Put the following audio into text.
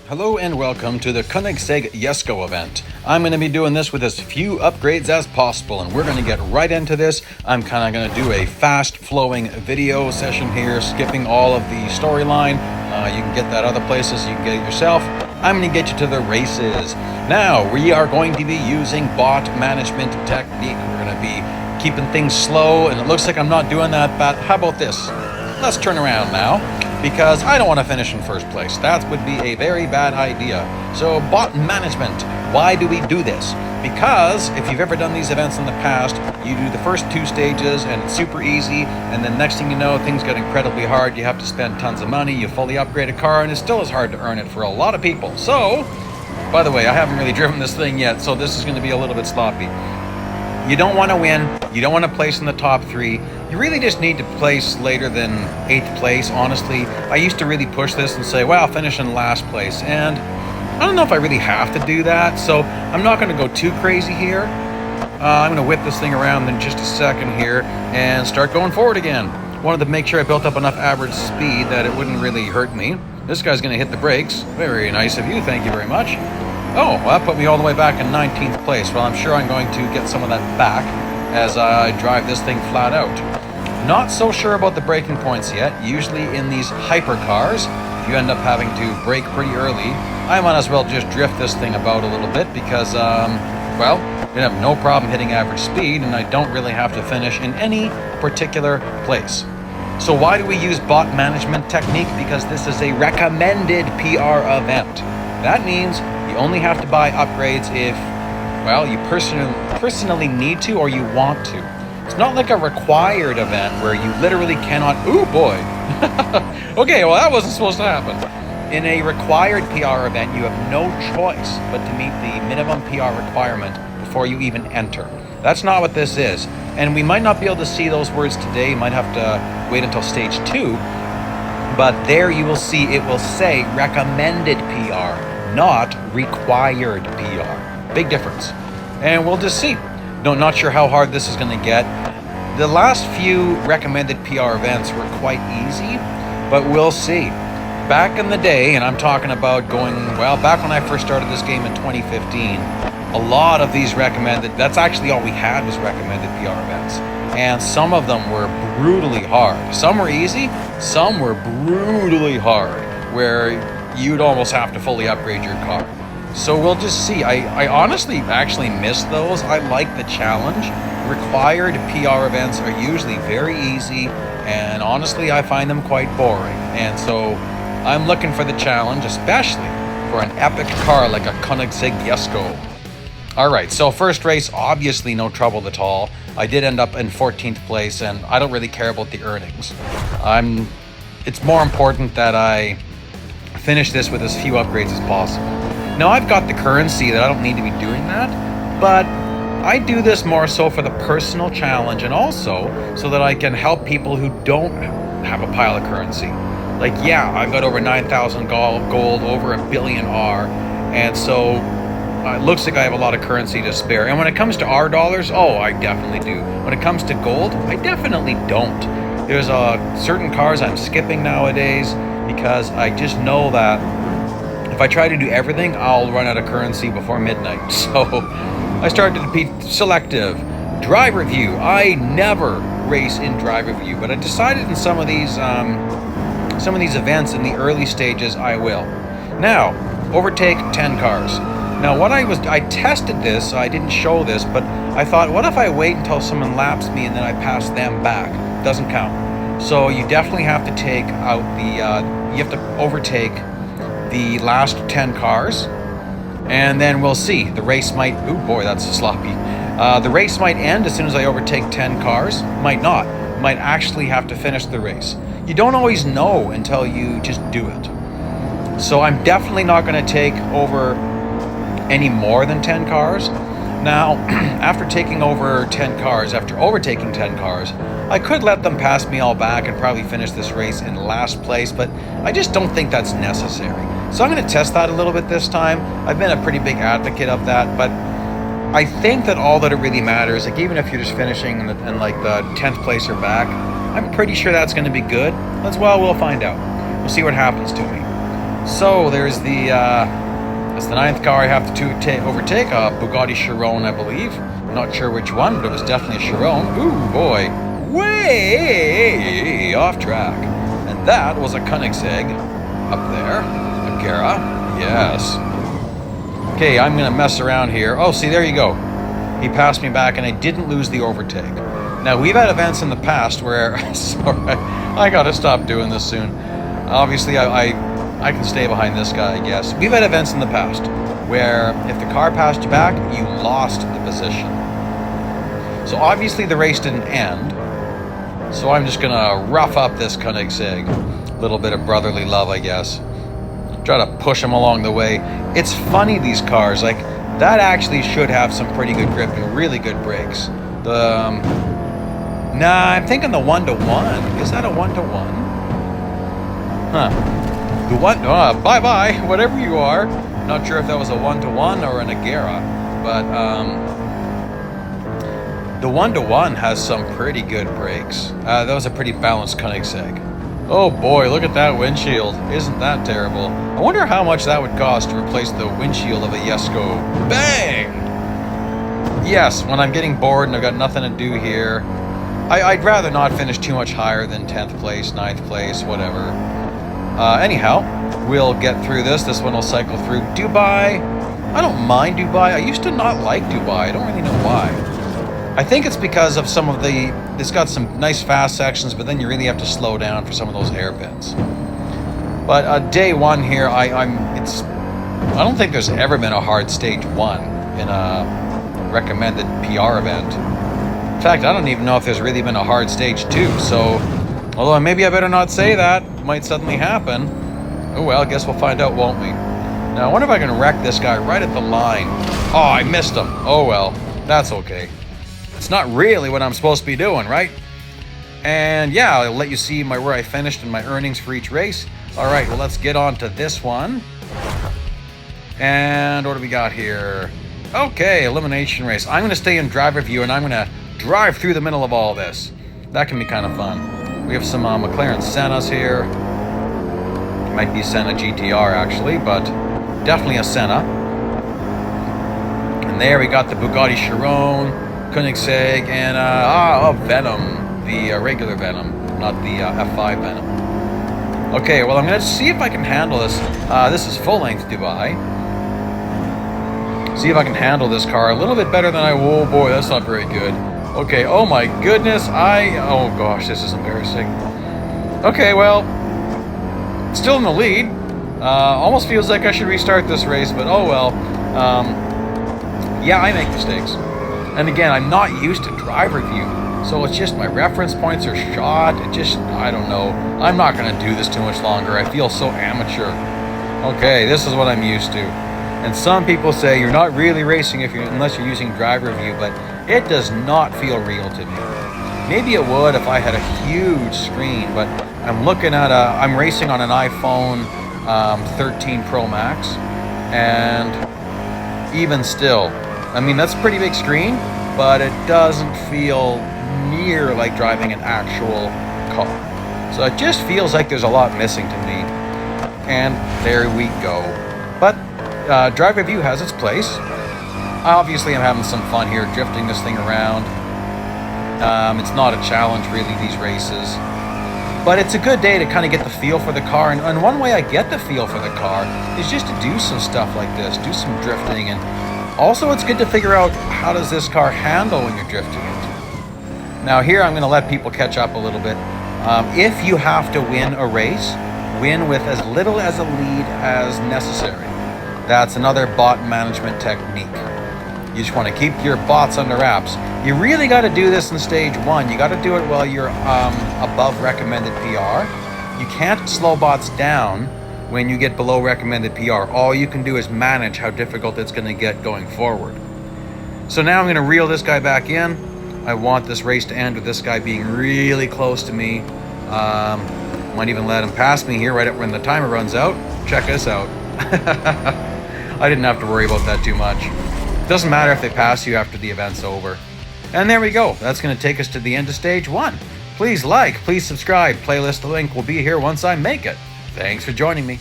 Hello and welcome to the Koenigsegg Jesko event. I'm going to be doing this with as few upgrades as possible, and we're going to get right into this. I'm kind of going to do a fast flowing video session here, skipping all of the storyline. You can get that other places, you can get it yourself. I'm going to get you to the races. Now, we are going to be using bot management technique. We're going to be keeping things slow, and it looks like I'm not doing that, but how about this? Let's turn around now, because I don't want to finish in first place. That would be a very bad idea. So bot management, why do we do this? Because if you've ever done these events in the past, you do the first two stages and it's super easy, and then next thing you know, things get incredibly hard. You have to spend tons of money, you fully upgrade a car, and it still is hard to earn it for a lot of people. So, by the way, I haven't really driven this thing yet, so this is going to be a little bit sloppy. You don't want to win, you don't want to place in the top three. You really just need to place later than 8th place, honestly. I used to really push this and say, well, I'll finish in last place. And I don't know if I really have to do that, so I'm not going to go too crazy here. I'm going to whip this thing around in just a second here and start going forward again. Wanted to make sure I built up enough average speed that it wouldn't really hurt me. This guy's going to hit the brakes. Very nice of you, thank you very much. Oh, well, that put me all the way back in 19th place. Well, I'm sure I'm going to get some of that back as I drive this thing flat out. Not so sure about the braking points yet. Usually in these hypercars, you end up having to brake pretty early. I might as well just drift this thing about a little bit because, well, you have no problem hitting average speed, and I don't really have to finish in any particular place. So why do we use bot management technique? Because this is a recommended PR event. That means you only have to buy upgrades if, well, you personally need to or you want to. It's not like a required event where you literally cannot, ooh boy. Okay, well that wasn't supposed to happen. In a required PR event, you have no choice but to meet the minimum PR requirement before you even enter. That's not what this is. And we might not be able to see those words today. You might have to wait until stage 2. But there you will see it will say recommended PR, not required PR. Big difference. And we'll just see. No, not sure how hard this is going to get. The last few recommended PR events were quite easy, but we'll see. Back in the day, and I'm talking about going, well, back when I first started this game in 2015, a lot of these recommended, that's actually all we had was recommended PR events. And some of them were brutally hard. Some were easy, some were brutally hard, where you'd almost have to fully upgrade your car. So we'll just see. I honestly actually miss those. I like the challenge. Required PR events are usually very easy, and honestly I find them quite boring. And so I'm looking for the challenge, especially for an epic car like a Koenigsegg Jesko. Alright, so first race, obviously no trouble at all. I did end up in 14th place, and I don't really care about the earnings. It's more important that I finish this with as few upgrades as possible. Now, I've got the currency that I don't need to be doing that, but I do this more so for the personal challenge and also so that I can help people who don't have a pile of currency. Like, yeah, I've got over 9,000 gold, over $1 billion R, and so it looks like I have a lot of currency to spare. And when it comes to R dollars, oh, I definitely do. When it comes to gold, I definitely don't. There's certain cars I'm skipping nowadays because I just know that if I try to do everything, I'll run out of currency before midnight. So I started to be selective. Drive review. I never race in drive review, but I decided in some of these events in the early stages I will. Now, overtake 10 cars. Now I tested this, I didn't show this, but I thought, what if I wait until someone laps me and then I pass them back? Doesn't count. So you definitely have to take out you have to overtake the last 10 cars, and then we'll see. The race might, ooh boy, that's sloppy. The race might end as soon as I overtake 10 cars, might not. Might actually have to finish the race. You don't always know until you just do it. So I'm definitely not going to take over any more than 10 cars. Now, after overtaking 10 cars, I could let them pass me all back and probably finish this race in last place, but I just don't think that's necessary. So I'm going to test that a little bit this time. I've been a pretty big advocate of that, but I think that all that it really matters, like even if you're just finishing in like the 10th place or back, I'm pretty sure that's going to be good. We'll find out. We'll see what happens to me. So there's it's the 9th car I have to overtake, a Bugatti Chiron, I believe. Not sure which one, but it was definitely a Chiron. Ooh, boy. Way off track. And that was a Koenigsegg up there. A Gera. Yes. Okay, I'm going to mess around here. Oh, see, there you go. He passed me back, and I didn't lose the overtake. Now, we've had events in the past where... Sorry, I got to stop doing this soon. Obviously, I can stay behind this guy, I guess. We've had events in the past where if the car passed you back, you lost the position. So obviously the race didn't end. So I'm just gonna rough up this Koenigsegg. A little bit of brotherly love, I guess. Try to push him along the way. It's funny, these cars, like, that actually should have some pretty good grip and really good brakes. Nah, I'm thinking the 1-to-1. Is that a 1-to-1? Huh. The one, bye-bye, whatever you are. Not sure if that was a 1-to-1 or an Agera, but the 1-to-1 has some pretty good brakes. That was a pretty balanced Koenigsegg. Oh boy, look at that windshield. Isn't that terrible? I wonder how much that would cost to replace the windshield of a Jesko. Bang! Yes, when I'm getting bored and I've got nothing to do here, I'd rather not finish too much higher than 10th place, 9th place, whatever. Anyhow, we'll get through this. This one will cycle through Dubai. I don't mind Dubai. I used to not like Dubai. I don't really know why. I think it's because of some of it's got some nice fast sections, but then you really have to slow down for some of those hairpins. But day one here, I don't think there's ever been a hard stage 1 in a recommended PR event. In fact, I don't even know if there's really been a hard stage 2, so... Although maybe I better not say that. It might suddenly happen. Oh well, I guess we'll find out, won't we? Now, I wonder if I can wreck this guy right at the line. Oh, I missed him. Oh well, that's okay. It's not really what I'm supposed to be doing, right? And yeah, I'll let you see where I finished and my earnings for each race. All right, well, let's get on to this one. And what do we got here? Okay, elimination race. I'm going to stay in driver view, and I'm going to drive through the middle of all this. That can be kind of fun. We have some McLaren Sennas here. Might be Senna GTR actually, but definitely a Senna. And there we got the Bugatti Chiron, Koenigsegg, and Venom, the regular Venom, not the F5 Venom. Okay, well, I'm going to see if I can handle this. This is full-length Dubai. See if I can handle this car a little bit better than oh boy, that's not very good. Okay, oh my goodness, oh gosh, this is embarrassing. Okay, well, still in the lead. Almost feels like I should restart this race, but oh well. Yeah, I make mistakes. And again, I'm not used to driver view, so it's just my reference points are shot. I don't know. I'm not going to do this too much longer. I feel so amateur. Okay, this is what I'm used to. And some people say you're not really racing unless you're using driver view, but it does not feel real to me. Maybe it would if I had a huge screen, but I'm looking at I'm racing on an iPhone 13 Pro Max, and even still, I mean, that's a pretty big screen, but it doesn't feel near like driving an actual car. So it just feels like there's a lot missing to me. And there we go. But driver view has its place. Obviously, I'm having some fun here, drifting this thing around. It's not a challenge, really, these races. But it's a good day to kind of get the feel for the car. And one way I get the feel for the car is just to do some stuff like this, do some drifting. And also, it's good to figure out how does this car handle when you're drifting it. Now here, I'm going to let people catch up a little bit. If you have to win a race, win with as little as a lead as necessary. That's another bot management technique. You just want to keep your bots under wraps. You really got to do this in stage 1. You got to do it while you're above recommended PR. You can't slow bots down when you get below recommended PR. All you can do is manage how difficult it's going to get going forward. So now I'm going to reel this guy back in. I want this race to end with this guy being really close to me. Might even let him pass me here right when the timer runs out. Check this out. I didn't have to worry about that too much. Doesn't matter if they pass you after the event's over. And there we go. That's going to take us to the end of stage 1. Please like, please subscribe. Playlist link will be here once I make it. Thanks for joining me.